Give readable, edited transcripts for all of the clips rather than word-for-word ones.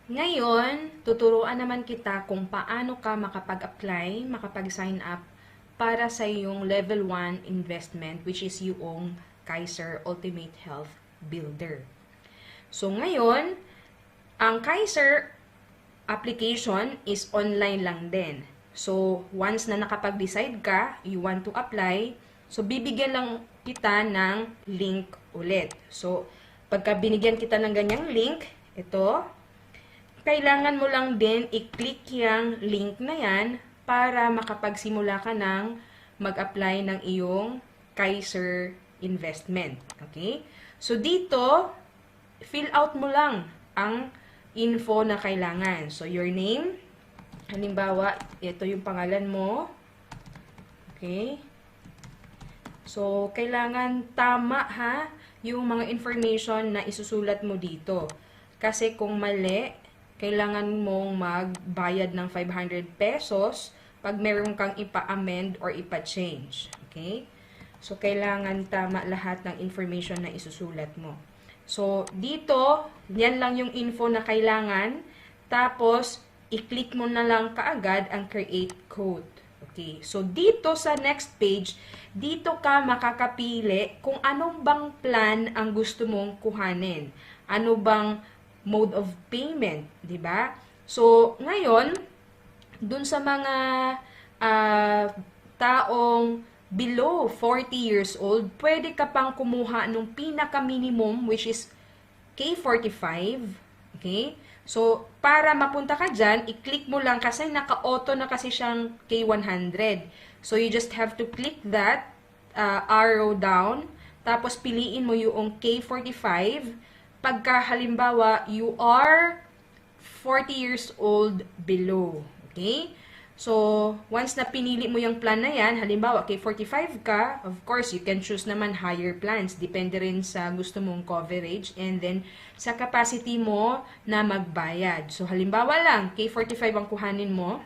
Ngayon, tuturuan naman kita kung paano ka makapag-apply, makapag-sign up para sa iyong level 1 investment, which is yung Kaiser Ultimate Health Builder. So ngayon, ang Kaiser application is online lang din. So once na nakapag-decide ka, you want to apply, so bibigyan lang kita ng link ulit. So pagka binigyan kita ng ganyang link, ito, kailangan mo lang din i-click yung link na yan para makapagsimula ka ng mag-apply ng iyong Kaiser investment. Okay? So, dito, fill out mo lang ang info na kailangan. So, your name. Halimbawa, ito yung pangalan mo. Okay? So, kailangan tama ha yung mga information na isusulat mo dito. Kasi kung mali, kailangan mong magbayad ng 500 pesos pag meron kang ipa-amend or ipa-change. Okay? So, kailangan tama lahat ng information na isusulat mo. So, dito, yan lang yung info na kailangan. Tapos, i-click mo na lang kaagad ang create code. Okay? So, dito sa next page, dito ka makakapili kung anong bang plan ang gusto mong kuhanin. Ano bang mode of payment, di ba? So, ngayon, dun sa mga taong below 40 years old, pwede ka pang kumuha nung pinaka-minimum, which is K45. Okay? So, para mapunta ka dyan, i-click mo lang kasi naka-auto na kasi siyang K100. So, you just have to click that arrow down, tapos piliin mo yung K45. Pagka halimbawa, you are 40 years old below. Okay? So, once na pinili mo yung plan na yan, halimbawa, kay 45 ka, of course, you can choose naman higher plans. Depende rin sa gusto mong coverage and then sa capacity mo na magbayad. So, halimbawa lang, kay 45 ang kuhanin mo.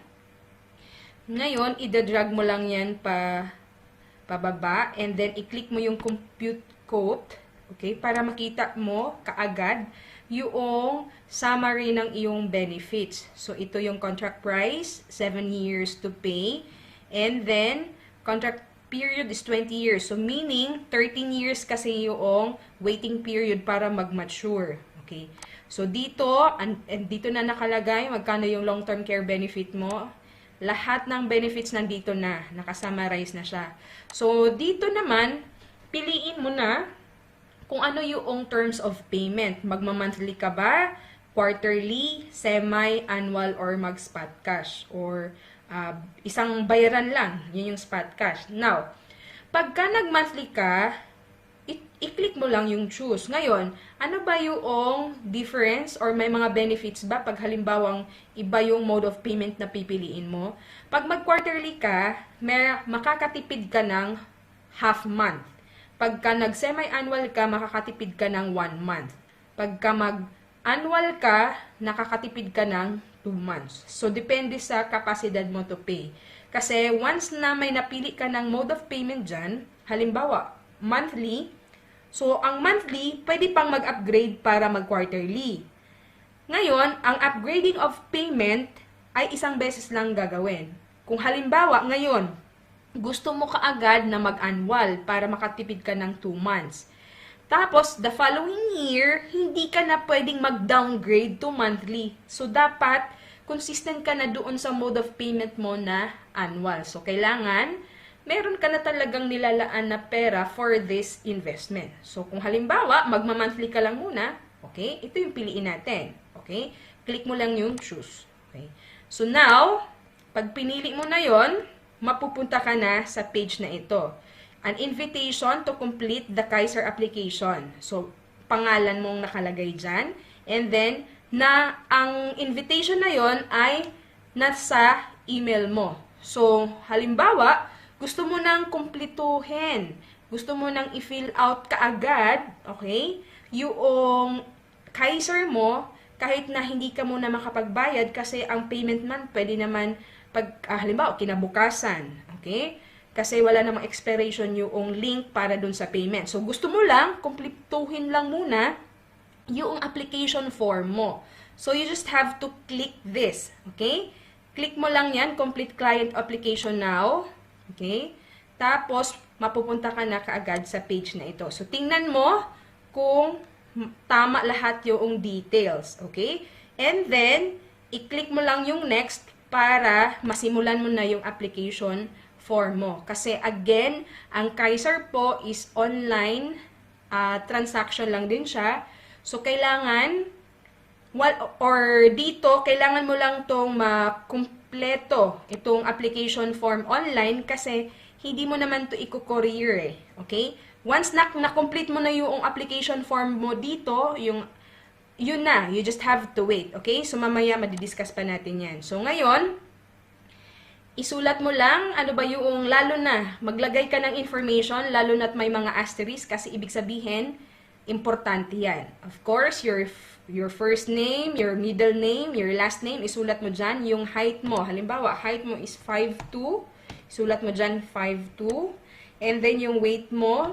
Ngayon, idadrag mo lang yan pababa and then i-click mo yung compute code. Okay, para makita mo kaagad yung summary ng iyong benefits. So, ito yung contract price, 7 years to pay. And then, contract period is 20 years. So, meaning, 13 years kasi yung waiting period para mag-mature. Okay. So, dito, dito na nakalagay magkano yung long-term care benefit mo. Lahat ng benefits nandito na. Nakasummarize na siya. So, dito naman, piliin mo na kung ano yung terms of payment. Magma-monthly ka ba? Quarterly, semi-annual, or mag-spot cash? Or isang bayaran lang. Yun yung spot cash. Now, pagka nag-monthly ka, i-click mo lang yung choose. Ngayon, ano ba yung difference or may mga benefits ba pag halimbawang iba yung mode of payment na pipiliin mo? Pag mag-quarterly ka, makakatipid ka ng half month. Pagka nag-semi-annual ka, makakatipid ka ng 1 month. Pagka mag-annual ka, nakakatipid ka ng 2 months. So, depende sa kapasidad mo to pay. Kasi, once na may napili ka ng mode of payment dyan, halimbawa, monthly, so, ang monthly, pwede pang mag-upgrade para mag-quarterly. Ngayon, ang upgrading of payment ay isang beses lang gagawin. Kung halimbawa, ngayon, gusto mo kaagad na mag-annual para makatipid ka ng 2 months. Tapos, the following year, hindi ka na pwedeng mag-downgrade to monthly. So, dapat consistent ka na doon sa mode of payment mo na annual. So, kailangan, meron ka na talagang nilalaan na pera for this investment. So, kung halimbawa, magma-monthly ka lang muna, okay, ito yung piliin natin. Okay? Click mo lang yung choose. Okay? So, now, pag pinili mo na yon, mapupunta ka na sa page na ito. An invitation to complete the Kaiser application. So, pangalan mong nakalagay dyan. And then, ang invitation na yon ay nasa email mo. So, halimbawa, gusto mo nang kumpletuhin. Gusto mo nang i-fill out kaagad, okay? Yung Kaiser mo, kahit na hindi ka muna makapagbayad kasi ang payment man, pwede naman pag, halimbawa, kinabukasan, okay? Kasi wala namang expiration yung link para dun sa payment. So, gusto mo lang, kumpletuhin lang muna yung application form mo. So, you just have to click this. Okay? Click mo lang yan, complete client application now. Okay? Tapos, mapupunta ka na kaagad sa page na ito. So, tingnan mo kung tama lahat yung details. Okay? And then, i-click mo lang yung next para masimulan mo na yung application form mo. Kasi, again, ang Kaiser po is online transaction lang din siya. So, kailangan dito, kailangan mo lang tong makumpleto itong application form online kasi hindi mo naman to i-courier eh. Okay? Once na-complete mo na yung application form mo dito, yun na. You just have to wait. Okay? So, mamaya madidiscuss pa natin yan. So, ngayon, isulat mo lang, ano ba yung, lalo na, maglagay ka ng information, lalo na't may mga asterisk kasi ibig sabihin, importante yan. Of course, your first name, your middle name, your last name, isulat mo dyan. Yung height mo, halimbawa, height mo is 5'2", isulat mo dyan 5'2". And then yung weight mo,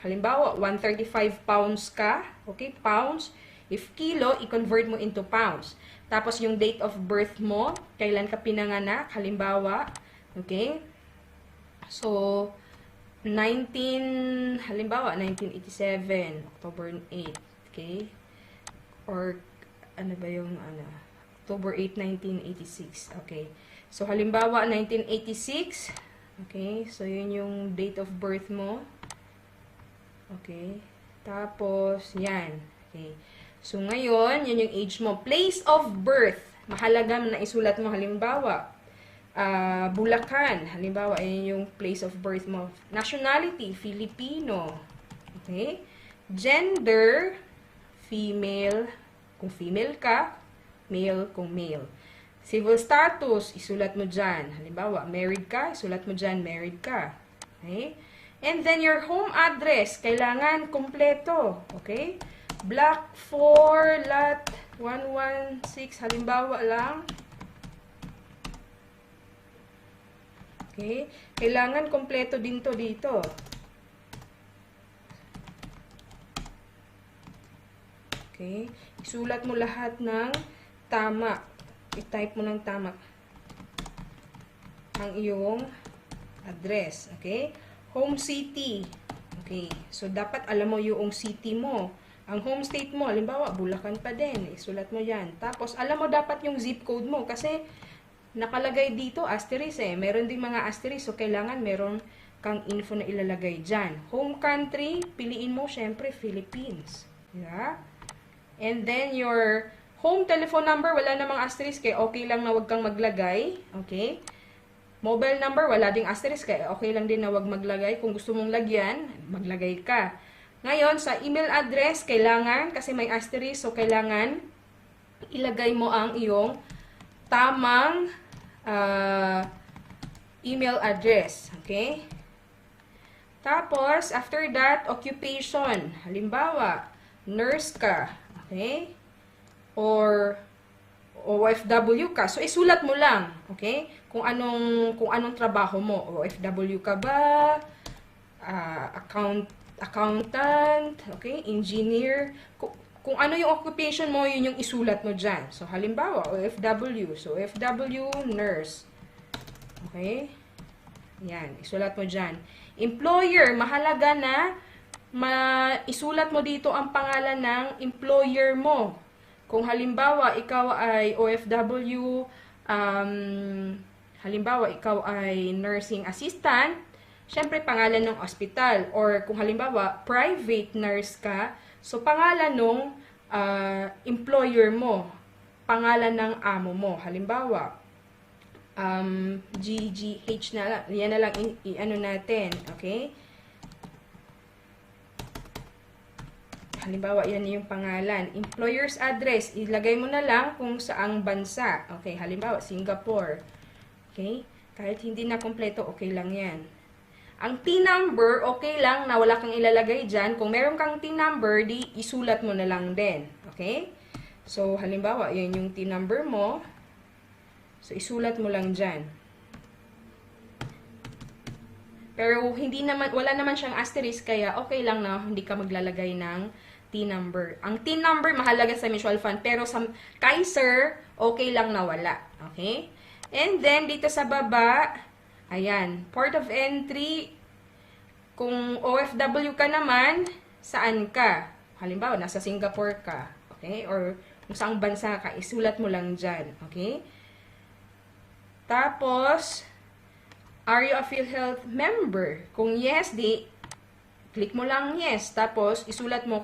halimbawa, 135 pounds ka. Okay, pounds. If kilo, i-convert mo into pounds. Tapos yung date of birth mo, kailan ka pinanganak, halimbawa. Okay? So, halimbawa, 1987, October 8. Okay? Or, ano ba yung, October 8, 1986. Okay. So, halimbawa, 1986. Okay. So, yun yung date of birth mo. Okay. Tapos, yan. Okay. So, ngayon, yun yung age mo. Place of birth. Mahalaga na isulat mo, halimbawa, Bulacan. Halimbawa, ayun yung place of birth mo. Nationality, Filipino. Okay? Gender, female, kung female ka. Male, kung male. Civil status, isulat mo dyan. Halimbawa, married ka, isulat mo dyan, married ka. Okay? And then, your home address, kailangan kompleto. Okay? Block 4, lot 116, halimbawa lang. Okay? Kailangan kompleto din to dito. Okay? Isulat mo lahat ng tama. I-type mo ng tama ang iyong address. Okay? Home city. Okay? So, dapat alam mo yung city mo. Ang home state mo, halimbawa, Bulacan pa din. Isulat mo yan. Tapos, alam mo dapat yung zip code mo. Kasi, nakalagay dito, asterisk eh. Meron ding mga asterisk. So, kailangan meron kang info na ilalagay dyan. Home country, piliin mo, syempre, Philippines. Yeah? And then, your home telephone number, wala namang asterisk eh. Okay lang na wag kang maglagay. Okay? Mobile number, wala ding asterisk eh. Okay lang din na wag maglagay. Kung gusto mong lagyan, maglagay ka. Ngayon, sa email address, kailangan, kasi may asterisk, so kailangan ilagay mo ang iyong tamang email address. Okay? Tapos, after that, occupation. Halimbawa, nurse ka. Okay? Or OFW ka. So, isulat mo lang. Okay? Kung anong trabaho mo. OFW ka ba? Accountant? Okay? Engineer? Kung ano yung occupation mo, yun yung isulat mo dyan. So, halimbawa, OFW. So, OFW, nurse. Okay? Yan. Isulat mo dyan. Employer. Mahalaga na isulat mo dito ang pangalan ng employer mo. Kung halimbawa, ikaw ay OFW, halimbawa, ikaw ay nursing assistant, syempre, pangalan ng hospital. Or kung halimbawa, private nurse ka, so pangalan ng employer mo, pangalan ng amo mo. Halimbawa, GGH na lang. Yan na lang i-ano natin. Okay? Halimbawa, yan yung pangalan. Employer's address, ilagay mo na lang kung saang bansa. Okay, halimbawa, Singapore. Okay? Kahit hindi na kompleto, okay lang yan. Ang TIN number, okay lang na wala kang ilalagay dyan. Kung meron kang TIN number, di isulat mo na lang din. Okay? So, halimbawa, yan yung TIN number mo. So, isulat mo lang dyan. Pero, wala naman siyang asterisk, kaya okay lang na hindi ka maglalagay ng TIN number. Ang TIN number mahalaga sa mutual fund, pero sa Kaiser, okay lang na wala. Okay? And then, dito sa baba, ayan, port of entry, kung OFW ka naman, saan ka? Halimbawa, nasa Singapore ka. Okay? Or kung saang bansa ka, isulat mo lang dyan. Okay? Tapos, are you a PhilHealth member? Kung yes, click mo lang yes. Tapos, isulat mo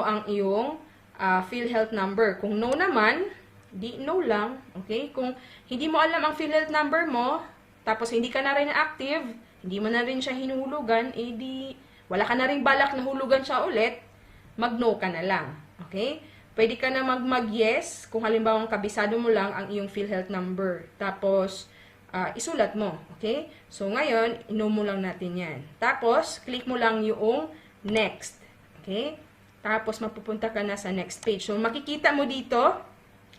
ang iyong PhilHealth number. Kung no naman, no lang. Okay? Kung hindi mo alam ang PhilHealth number mo, tapos hindi ka na rin active, hindi mo na rin siya hinuhulugan, wala ka na rin balak na hulugan siya ulit, mag-no ka na lang. Okay? Pwede ka na mag-yes kung halimbawa kabisado mo lang ang iyong PhilHealth number. Tapos, isulat mo. Okay? So, ngayon, ino mo lang natin yan. Tapos, click mo lang yung next. Okay? Tapos, mapupunta ka na sa next page. So, makikita mo dito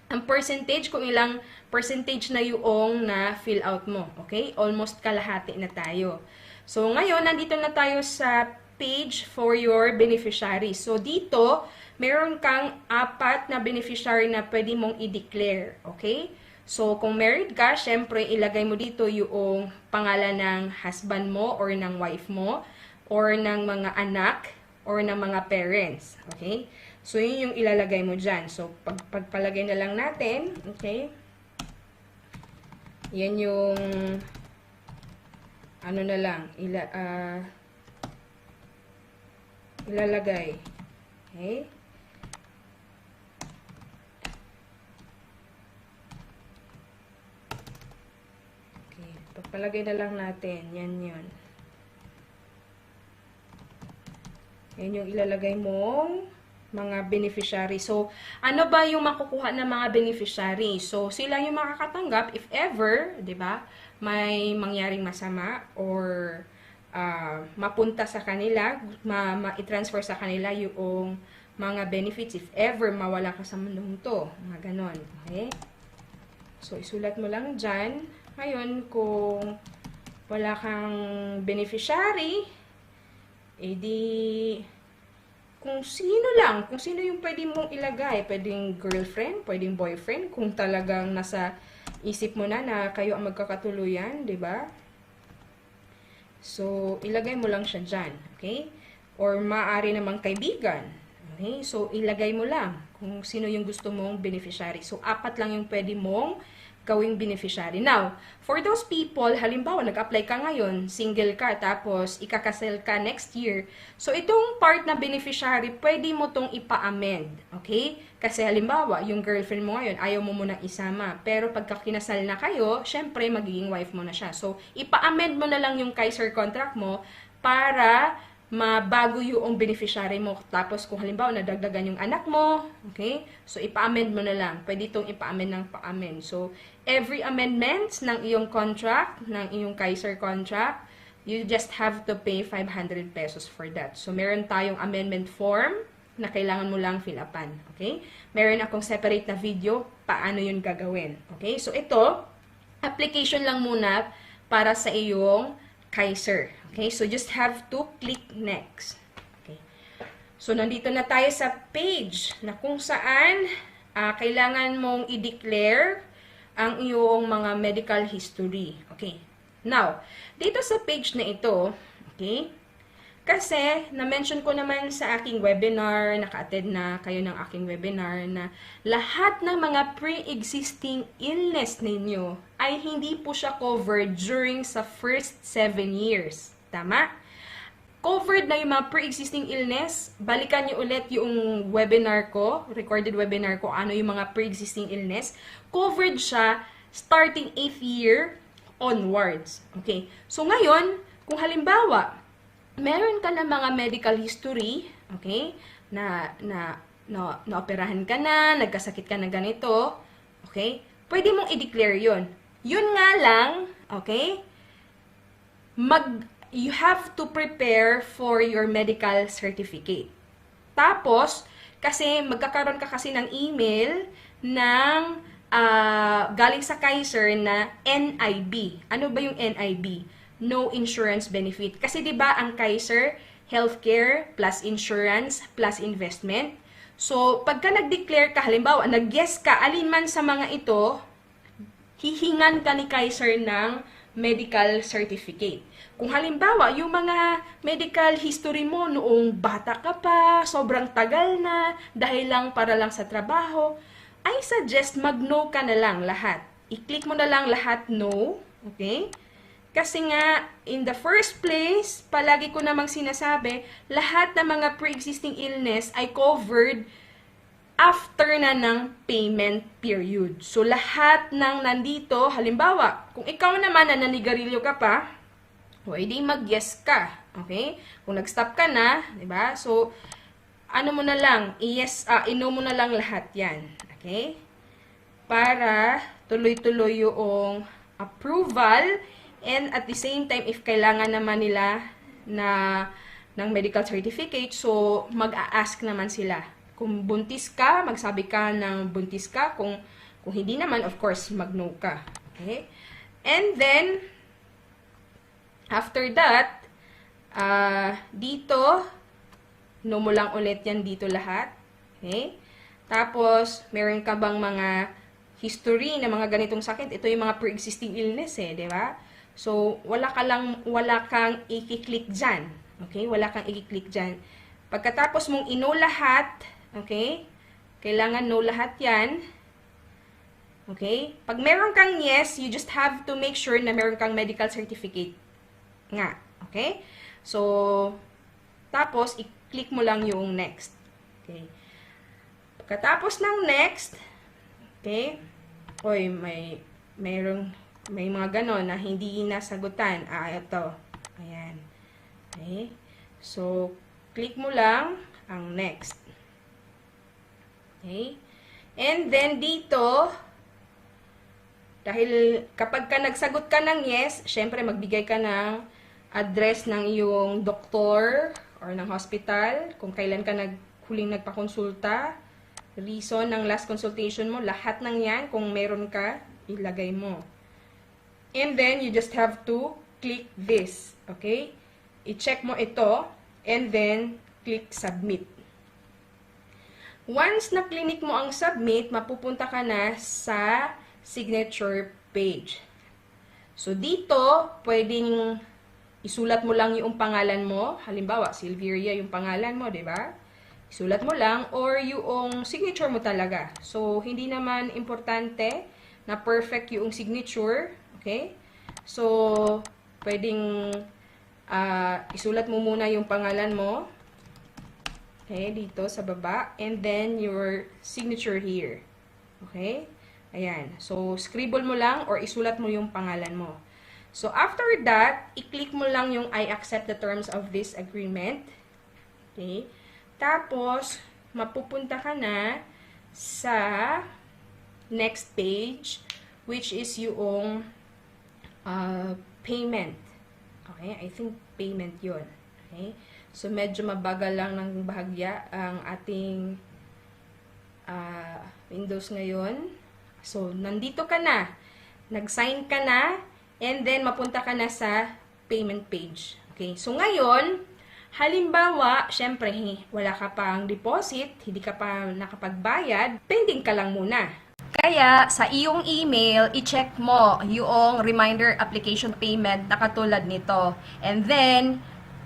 ang percentage, kung ilang percentage na yung na-fill out mo. Okay? Almost kalahati na tayo. So, ngayon, nandito na tayo sa page for your beneficiaries. So, dito, meron kang 4 na beneficiary na pwede mong i-declare. Okay? So, kung married ka, syempre, ilagay mo dito yung pangalan ng husband mo or ng wife mo or ng mga anak or ng mga parents. Okay? So, yun yung ilalagay mo dyan. So, pagpalagay na lang natin. Okay? Yan yung ano na lang, ilalagay. Okay? Pagpalagay na lang natin. Yan yun. Yan yung ilalagay mong mga beneficiary. So, ano ba yung makukuha ng mga beneficiary? So, sila yung makakatanggap if ever, di ba, may mangyaring masama or mapunta sa kanila, ma-transfer sa kanila yung mga benefits if ever mawala ka sa mundong to. Mga ganon. Okay? So, isulat mo lang dyan. Ngayon, kung wala kang beneficiary, kung sino yung pwede mong ilagay. Pwedeng girlfriend, pwedeng boyfriend, kung talagang nasa isip mo na kayo ang magkakatuluyan, di ba? So, ilagay mo lang siya dyan, okay? Or maaari namang kaibigan, okay? So, ilagay mo lang kung sino yung gusto mong beneficiary. So, 4 lang yung pwede mong gawing beneficiary. Now, for those people, halimbawa, nag-apply ka ngayon, single ka, tapos ikakasel ka next year. So, itong part na beneficiary, pwede mo tong ipa-amend. Okay? Kasi halimbawa, yung girlfriend mo ngayon, ayaw mo munang isama. Pero pagka kinasal na kayo, syempre, magiging wife mo na siya. So, ipa-amend mo na lang yung Kaiser contract mo para mabago yung beneficiary mo. Tapos, kung halimbawa, nadagdagan yung anak mo, okay? So, ipa-amend mo na lang. Pwede itong ipa-amend ng pa-amend. So, every amendments ng iyong contract, ng iyong Kaiser contract, you just have to pay 500 pesos for that. So, meron tayong amendment form na kailangan mo lang fill upan. Okay? Meron akong separate na video paano yun gagawin. Okay? So, ito, application lang muna para sa iyong Kaiser. Okay, so just have to click next. Okay. So, nandito na tayo sa page na kung saan kailangan mong i-declare ang iyong mga medical history. Okay. Now, dito sa page na ito, okay, kasi na-mention ko naman sa aking webinar, naka-attend na kayo ng aking webinar, na lahat ng mga pre-existing illness ninyo ay hindi po siya covered during sa first 7 years. Tama? Covered na yung mga pre-existing illness. Balikan nyo ulit yung webinar ko, recorded webinar ko, ano yung mga pre-existing illness. Covered siya starting 8th year onwards. Okay? So ngayon, kung halimbawa, meron ka na mga medical history, okay, na naoperahan ka na, nagkasakit ka na ganito, okay, pwede mong i-declare yun. Yun nga lang, okay, you have to prepare for your medical certificate. Tapos, kasi magkakaroon ka kasi ng email ng galing sa Kaiser na NIB. Ano ba yung NIB? No insurance benefit. Kasi 'di ba ang Kaiser, healthcare plus insurance plus investment. So, pagka nag-declare ka, halimbawa, nag-guess ka, alin man sa mga ito, hihingan ka ni Kaiser ng medical certificate. Kung halimbawa, yung mga medical history mo noong bata ka pa, sobrang tagal na, dahil lang para lang sa trabaho, I suggest mag-no ka na lang lahat. I-click mo na lang lahat no, okay? Kasi nga, in the first place, palagi ko namang sinasabi, lahat ng mga pre-existing illness ay covered after na ng payment period. So, lahat ng nandito, halimbawa, kung ikaw naman na nanigarilyo ka pa, pwede mag-yes ka. Okay? Kung nag-stop ka na, di ba? So, ano mo na lang, ino mo na lang lahat yan. Okay? Para tuloy-tuloy yung approval. And at the same time, if kailangan naman nila ng medical certificate, so mag-a-ask naman sila. Kung buntis ka, magsabi ka ng buntis ka. Kung hindi naman, of course, mag-no ka. Okay? And then, after that, dito, no mo lang ulit yan dito lahat. Okay? Tapos, meron ka bang mga history na mga ganitong sakit? Ito yung mga pre-existing illness di ba? So, wala kang i-click dyan. Okay? Wala kang i-click dyan. Pagkatapos mong ino lahat, okay? Kailangan no lahat yan. Okay? Pag meron kang yes, you just have to make sure na meron kang medical certificate. Nga. Okay? So, tapos, i-click mo lang yung next. Okay? Pagkatapos ng next, okay? Oy, may mga ganon na hindi nasagutan. Ito. Ayan. Okay? So, click mo lang ang next. Okay? And then, dito, dahil kapag ka nagsagot ka ng yes, syempre magbigay ka ng address ng iyong doktor or ng hospital, kung kailan ka huling nagpakonsulta, reason ng last consultation mo, lahat ng yan, kung meron ka, ilagay mo. And then, you just have to click this. Okay? I-check mo ito, and then, click submit. Once na-click mo ang submit, mapupunta ka na sa signature page. So, dito, pwedeng isulat mo lang yung pangalan mo. Halimbawa, Silveria yung pangalan mo, di ba? Isulat mo lang, or yung signature mo talaga. So, hindi naman importante na perfect yung signature. Okay? So, pwedeng isulat mo muna yung pangalan mo. Okay, dito sa baba. And then, your signature here. Okay? Ayan. So, scribble mo lang or isulat mo yung pangalan mo. So, after that, i-click mo lang yung I accept the terms of this agreement. Okay? Tapos, mapupunta ka na sa next page, which is yung payment. Okay? I think payment yun. Okay? So, medyo mabagal lang ng bahagya ang ating Windows ngayon. So, nandito ka na. Nag-sign ka na. And then, mapunta ka na sa payment page. Okay? So, ngayon, halimbawa, syempre, wala ka pang deposit, hindi ka pa nakapagbayad, pending ka lang muna. Kaya, sa iyong email, i-check mo yung reminder application payment na katulad nito. And then,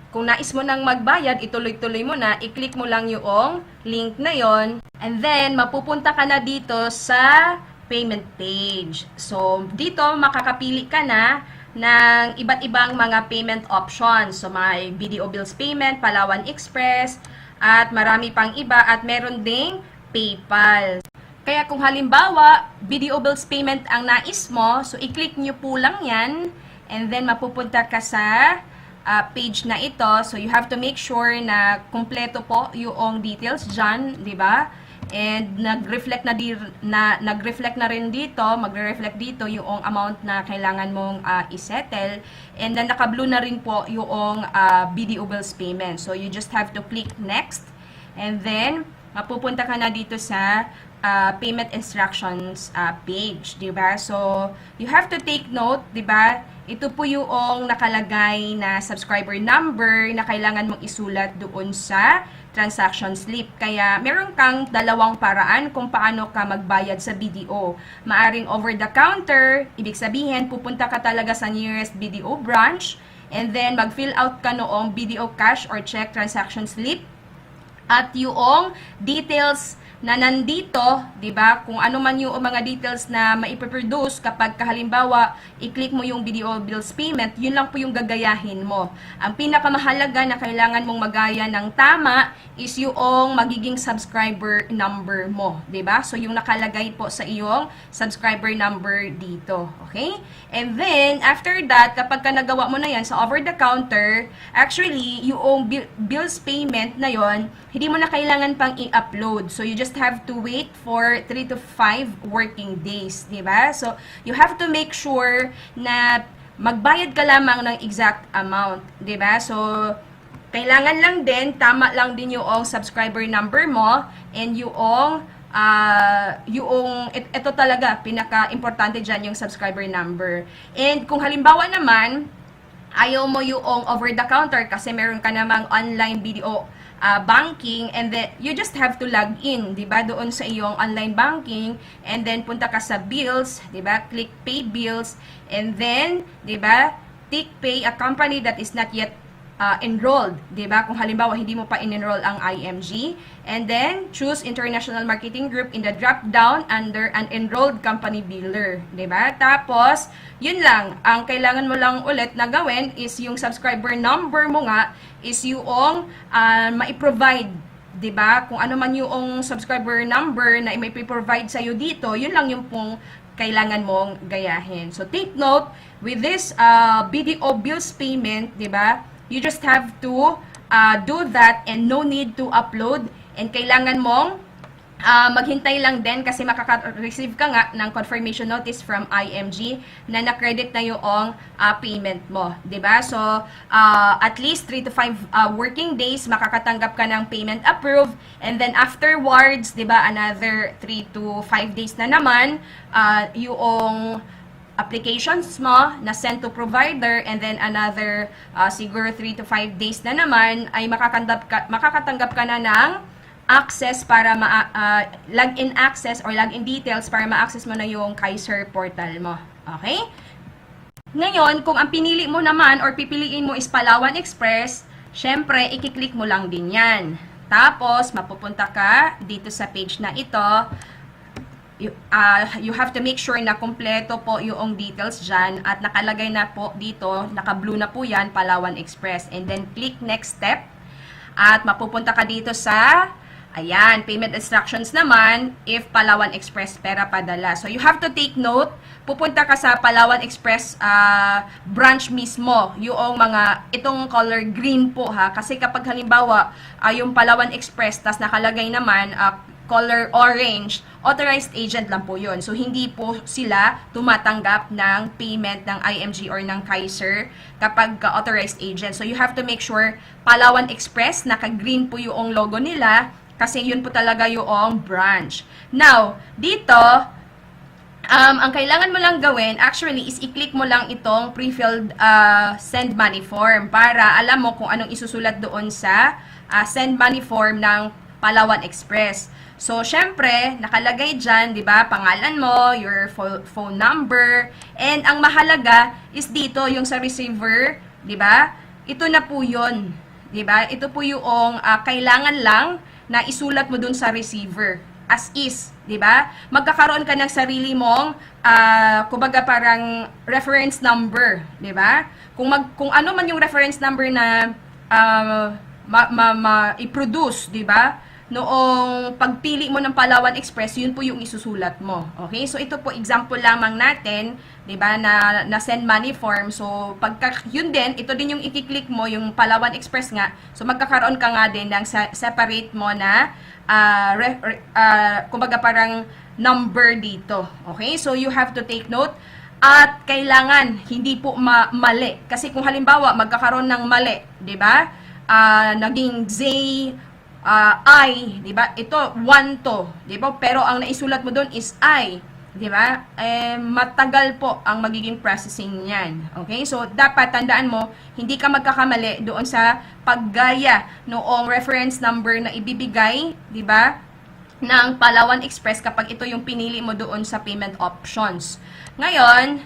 kung nais mo nang magbayad, ituloy-tuloy mo na, i-click mo lang yung link na yon. And then, mapupunta ka na dito sa payment page. So, dito, makakapili ka na ng iba't ibang mga payment options. So, may BDO Bills Payment, Palawan Express, at marami pang iba, at meron ding PayPal. Kaya kung halimbawa, BDO Bills Payment ang nais mo, so i-click nyo po lang yan, and then mapupunta ka sa page na ito. So you have to make sure na kumpleto po yung details dyan, di ba? And nag-reflect na rin dito, magre-reflect dito yung amount na kailangan mong isettle, and then naka-blue na rin po yung BDO Bills Payment. So you just have to click next, and then mapupunta ka na dito sa payment instructions page, di ba? So, you have to take note, di ba? ito po yung nakalagay na subscriber number na kailangan mong isulat doon sa transaction slip. Kaya meron kang dalawang paraan kung paano ka magbayad sa BDO. Maaring over the counter, ibig sabihin pupunta ka talaga sa nearest BDO branch and then mag-fill out ka noong BDO cash or check transaction slip at yung details na nandito, 'di ba? Kung ano man yung mga details na maipoproduce kapag halimbawa i-click mo yung BDO bills payment, yun lang po yung gagayahin mo. Ang pinakamahalaga na kailangan mong magaya ng tama is yung magiging subscriber number mo, 'di ba? So yung nakalagay po sa iyong subscriber number dito, okay? And then after that, kapag ka nagawa mo na 'yan sa over the counter, actually yung bills payment na 'yon, hindi mo na kailangan pang i-upload. So you just have to wait for 3 to 5 working days, di ba? So, you have to make sure na magbayad ka lamang ng exact amount, di ba? So, kailangan lang din, tama lang din yung subscriber number mo and ito talaga, pinaka-importante dyan yung subscriber number. And kung halimbawa naman, ayaw mo yung over the counter kasi meron ka namang online BDO banking and then you just have to log in, 'di ba? Doon sa iyong online banking and then punta ka sa bills, 'di ba? Click pay bills and then, 'di ba? Tick pay a company that is not yet enrolled, 'di ba? Kung halimbawa hindi mo pa in-enroll ang IMG and then choose International Marketing Group in the drop down under an enrolled company biller, 'di ba? Tapos, yun lang, ang kailangan mo lang ulit na gawin is yung subscriber number mo nga is yung mai-provide, 'di ba? Kung ano man yung subscriber number na mai-provide sa iyo dito, yun lang yung pong kailangan mong gayahin. So take note with this BDO bills payment, 'di ba? You just have to do that and no need to upload and kailangan mong maghintay lang din kasi makaka-receive ka nga ng confirmation notice from IMG na na-credit na yung payment mo, 'di ba? So, at least 3 to 5 working days makakatanggap ka ng payment approved and then afterwards, 'di ba, another 3 to 5 days na naman yung applications mo na sent to provider and then another siguro 3 to 5 days na naman ay makakatanggap ka na ng access para login access or login details para ma-access mo na yung Kaiser portal mo. Okay? Ngayon, kung ang pinili mo naman or pipiliin mo is Palawan Express, syempre, i-click mo lang din yan. Tapos, mapupunta ka dito sa page na ito. You have to make sure na kompleto po yung details dyan at nakalagay na po dito, naka-blue na po yan, Palawan Express. And then, click next step at mapupunta ka dito sa ayan, payment instructions naman, if Palawan Express pera padala. So, you have to take note, pupunta ka sa Palawan Express branch mismo, yung itong color green po ha, kasi kapag halimbawa, yung Palawan Express, tas nakalagay naman, color orange, authorized agent lang po yun. So, hindi po sila tumatanggap ng payment ng IMG or ng Kaiser kapag authorized agent. So, you have to make sure Palawan Express, naka-green po yung logo nila, kasi yun po talaga yung branch. Now, dito, ang kailangan mo lang gawin, actually, is i-click mo lang itong pre-filled send money form para alam mo kung anong isusulat doon sa send money form ng Palawan Express. So, syempre, nakalagay dyan, di ba, pangalan mo, your phone number, and ang mahalaga is dito, yung sa receiver, di ba, ito na po yun, di ba, ito po yung kailangan lang na isulat mo dun sa receiver, as is, di ba, magkakaroon ka ng sarili mong, kumbaga parang reference number, di ba, kung ano man yung reference number na i-produce, di ba, noong pagpili mo ng Palawan Express, yun po yung isusulat mo. Okay? So, ito po, example lamang natin, di ba, na send money form. So, yun din, ito din yung i-click mo, yung Palawan Express nga. So, magkakaroon ka nga din ng separate mo na, kumbaga parang number dito. Okay? So, you have to take note. At kailangan, hindi po mali. Kasi kung halimbawa, magkakaroon ng mali, di ba? Naging I, di ba? Ito 1 to, di ba? Pero ang naisulat mo doon is I. di ba? Matagal po ang magiging processing niyan. Okay? So, dapat tandaan mo, hindi ka magkakamali doon sa paggaya noong reference number na ibibigay, di ba? Ng Palawan Express kapag ito yung pinili mo doon sa payment options. Ngayon,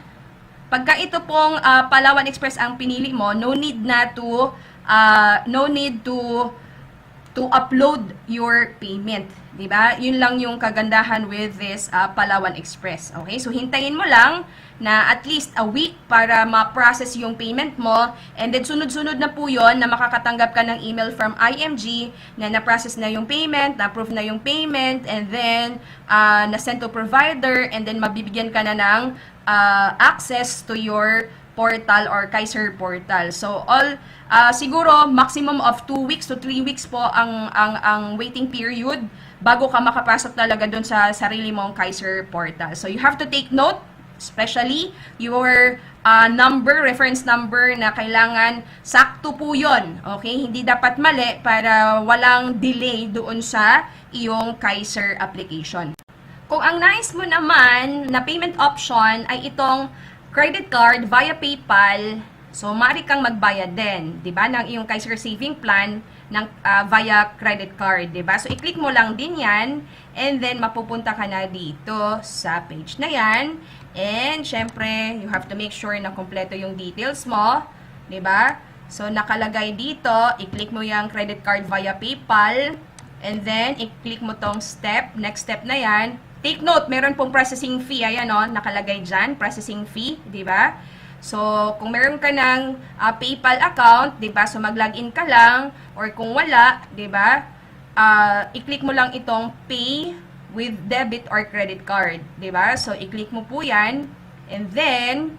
pagka ito pong Palawan Express ang pinili mo, no need to upload your payment. Diba? Yun lang yung kagandahan with this Palawan Express. Okay? So, hintayin mo lang na at least a week para ma-process yung payment mo. And then, sunod-sunod na po yun na makakatanggap ka ng email from IMG na na-process na yung payment, na-approve na yung payment, and then, na-send to provider, and then mabibigyan ka na ng access to your portal or Kaiser portal. So, siguro, maximum of 2 weeks to 3 weeks po ang waiting period bago ka makapasok talaga dun sa sarili mong Kaiser portal. So, you have to take note, especially your reference number na kailangan sakto po yun. Okay? Hindi dapat mali para walang delay doon sa iyong Kaiser application. Kung ang nais mo naman na payment option ay itong credit card via PayPal, so maaari kang magbayad din, 'di ba, ng iyong Kaiser saving plan ng via credit card, 'di ba? So i-click mo lang din 'yan, and then mapupunta ka na dito sa page na 'yan. And syempre, you have to make sure na kompleto yung details mo, 'di ba? So nakalagay dito, i-click mo yung credit card via PayPal, and then i-click mo tong next step na 'yan. Take note, meron pong processing fee, ayan o, nakalagay dyan, processing fee, di ba? So, kung meron ka ng PayPal account, di ba? So, mag-login ka lang, or kung wala, di ba? I-click mo lang itong pay with debit or credit card, di ba? So, i-click mo po yan, and then,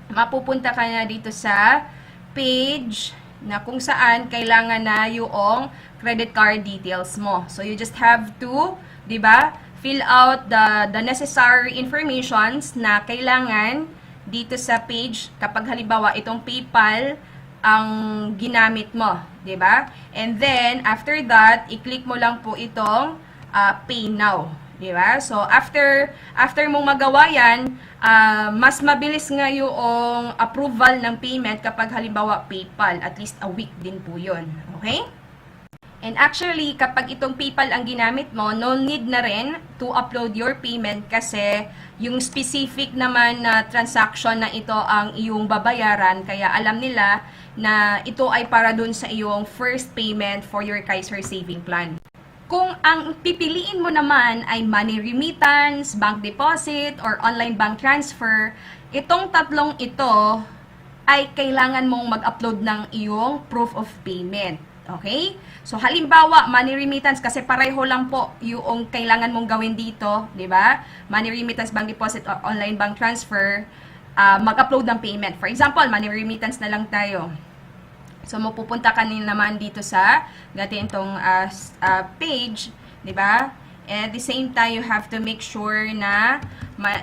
mapupunta ka na dito sa page na kung saan kailangan na yung credit card details mo. So, you just have to, di ba? Fill out the necessary informations na kailangan dito sa page kapag halimbawa itong PayPal ang ginamit mo, 'di ba? And then after that, i-click mo lang po itong Pay Now, 'di ba? So after mong magawa 'yan, mas mabilis nga yung approval ng payment kapag halimbawa PayPal, at least a week din po 'yon, okay? And actually, kapag itong PayPal ang ginamit mo, no need na rin to upload your payment kasi yung specific naman na transaction na ito ang iyong babayaran. Kaya alam nila na ito ay para dun sa iyong first payment for your Kaiser Saving Plan. Kung ang pipiliin mo naman ay money remittance, bank deposit, or online bank transfer, itong tatlong ito ay kailangan mong mag-upload ng iyong proof of payment. Okay? So, halimbawa, money remittance, kasi pareho lang po yung kailangan mong gawin dito, di ba? Money remittance, bank deposit, or online bank transfer, mag-upload ng payment. For example, money remittance na lang tayo. So, mapupunta ka naman dito sa itong page, di ba? And at the same time, you have to make sure na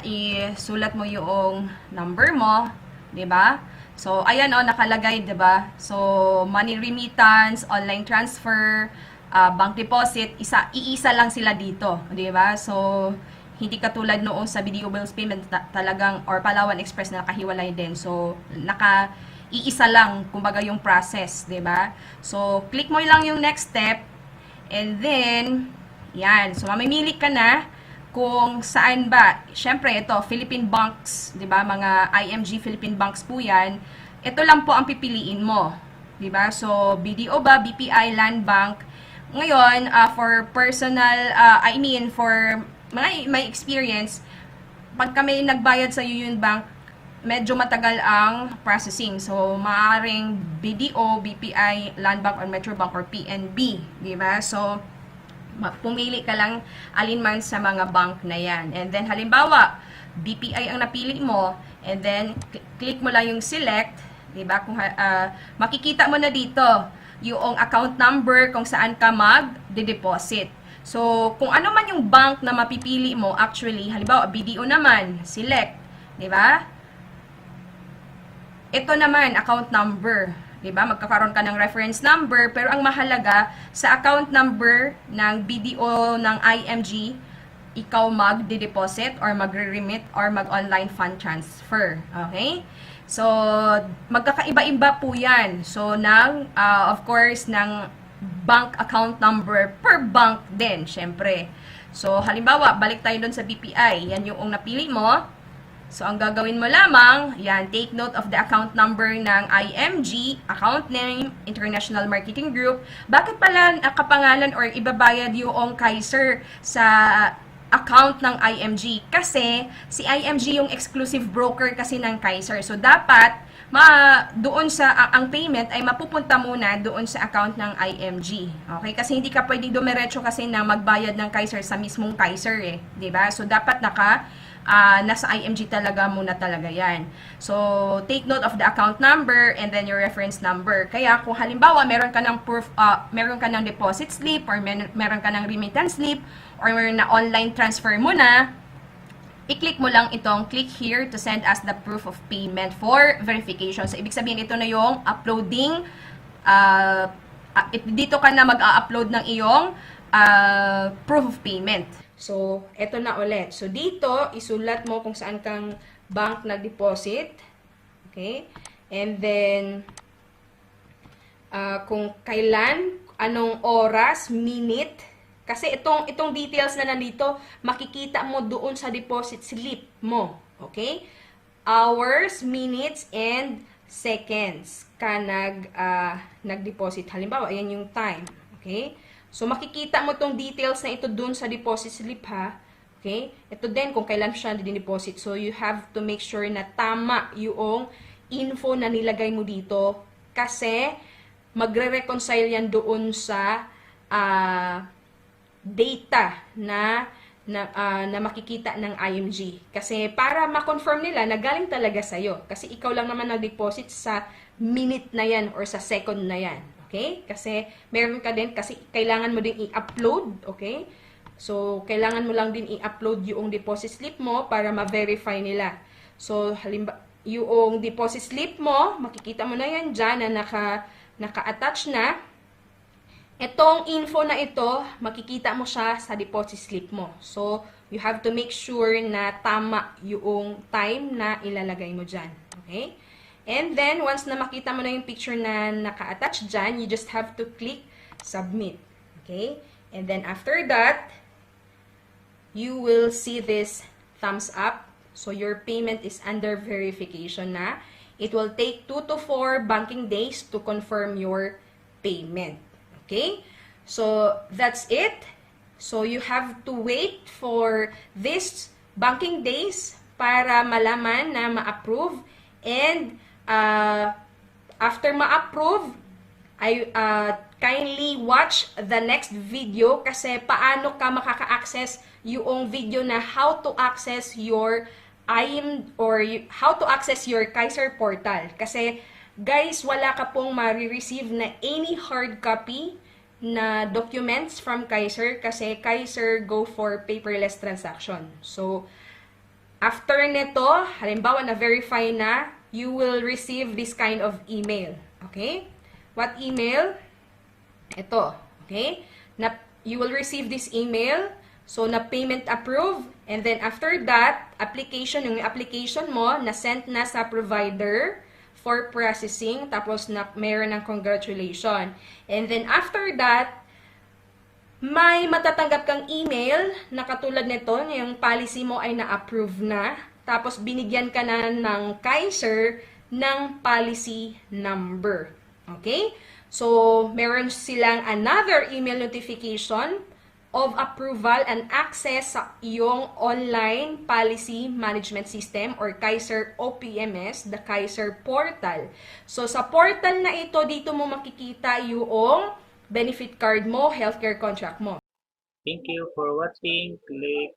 isulat mo yung number mo, di ba? So, ayan o, nakalagay, diba? So, money remittance, online transfer, bank deposit, iisa lang sila dito, diba? So, hindi katulad noong sa video bills payment talagang, or Palawan Express na nakahiwalay din. So, iisa lang, kumbaga yung process, diba? So, click mo lang yung next step, and then, yan. So, mamimili ka na kung saan ba. Siyempre, ito, Philippine Banks, di ba? Mga IMG Philippine Banks po yan. Ito lang po ang pipiliin mo. Di ba? So, BDO ba, BPI, Land Bank. Ngayon, for personal, for my experience, pag kami nagbayad sa Union Bank, medyo matagal ang processing. So, maaaring BDO, BPI, Land Bank, or Metro Bank, or PNB. Di ba? So, pumili ka lang alinman sa mga bank na yan. And then, halimbawa, BPI ang napili mo, and then, click mo lang yung select, diba? Kung, makikita mo na dito yung account number kung saan ka mag-deposit. So, kung ano man yung bank na mapipili mo, actually, halimbawa, BDO naman, select, diba? Ito naman, account number. Diba? Magkakaroon ka ng reference number, pero ang mahalaga sa account number ng BDO ng IMG, ikaw mag-deposit or magre-remit or mag-online fund transfer. Okay? So, magkakaiba-iba po yan. So, of course, ng bank account number per bank din, syempre. So, halimbawa, balik tayo doon sa BPI. Yan yung napili mo. So, ang gagawin mo lamang, yan, take note of the account number ng IMG, account name, International Marketing Group. Bakit pala nakapangalan or ibabayad yung Kaiser sa account ng IMG? Kasi si IMG yung exclusive broker kasi ng Kaiser. So, dapat doon sa ang payment ay mapupunta muna doon sa account ng IMG. Okay? Kasi hindi ka pwedeng dumiretso kasi na magbayad ng Kaiser sa mismong Kaiser eh, 'di ba? So dapat nasa IMG talaga muna talaga 'yan. So take note of the account number and then your reference number. Kaya kung halimbawa meron ka ng meron ka ng deposit slip or meron ka ng remittance slip or meron na online transfer mo na, i-click mo lang itong click here to send us the proof of payment for verification. So, ibig sabihin, ito na yung uploading. Dito ka na mag-upload ng iyong proof of payment. So, ito na ulit. So, dito, isulat mo kung saan kang bank nag-deposit. Okay? And then, kung kailan, anong oras, minute. Kasi itong details na nandito, makikita mo doon sa deposit slip mo. Okay? Hours, minutes, and seconds ka nag-deposit. Halimbawa, ayan yung time. Okay? So, makikita mo tong details na ito doon sa deposit slip, ha? Okay? Ito din kung kailan siya din-deposit. So, you have to make sure na tama yung info na nilagay mo dito. Kasi, magre-reconcile yan doon sa data na makikita ng IMG. Kasi para ma-confirm nila na galing talaga sa'yo. Kasi ikaw lang naman nag-deposit sa minute na yan or sa second na yan. Okay? Kasi meron ka din, kasi kailangan mo din i-upload. Okay? So, kailangan mo lang din i-upload yung deposit slip mo para ma-verify nila. So, halimbawa, yung deposit slip mo, makikita mo na yan dyan na naka-attach na. Itong info na ito, makikita mo siya sa deposit slip mo. So, you have to make sure na tama yung time na ilalagay mo dyan. Okay? And then, once na makita mo na yung picture na naka-attach dyan, you just have to click submit. Okay? And then, after that, you will see this thumbs up. So, your payment is under verification na. It will take 2 to 4 banking days to confirm your payment. Okay? So, that's it. So, you have to wait for this banking days para malaman na ma-approve. And, after ma-approve, kindly watch the next video kasi paano ka makaka-access yung video na how to access your how to access your Kaiser portal. Kasi, guys, wala ka pong ma-receive na any hard copy na documents from Kaiser kasi Kaiser go for paperless transaction. So, after nito, halimbawa na-verify na, you will receive this kind of email. Okay? What email? Ito. Okay? You will receive this email. So, na payment approved. And then, after that, yung application mo, na-sent na sa provider for processing, tapos mayroon ng congratulation. And then after that, may matatanggap kang email na katulad nito, yung policy mo ay na-approve na, tapos binigyan ka na ng Kaiser ng policy number. Okay? So, meron silang another email notification of approval and access sa iyong online policy management system or Kaiser OPMS, the Kaiser portal. So, sa portal na ito, dito mo makikita yung benefit card mo, healthcare contract mo. Thank you for watching. Click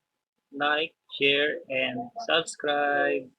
like, share, and subscribe.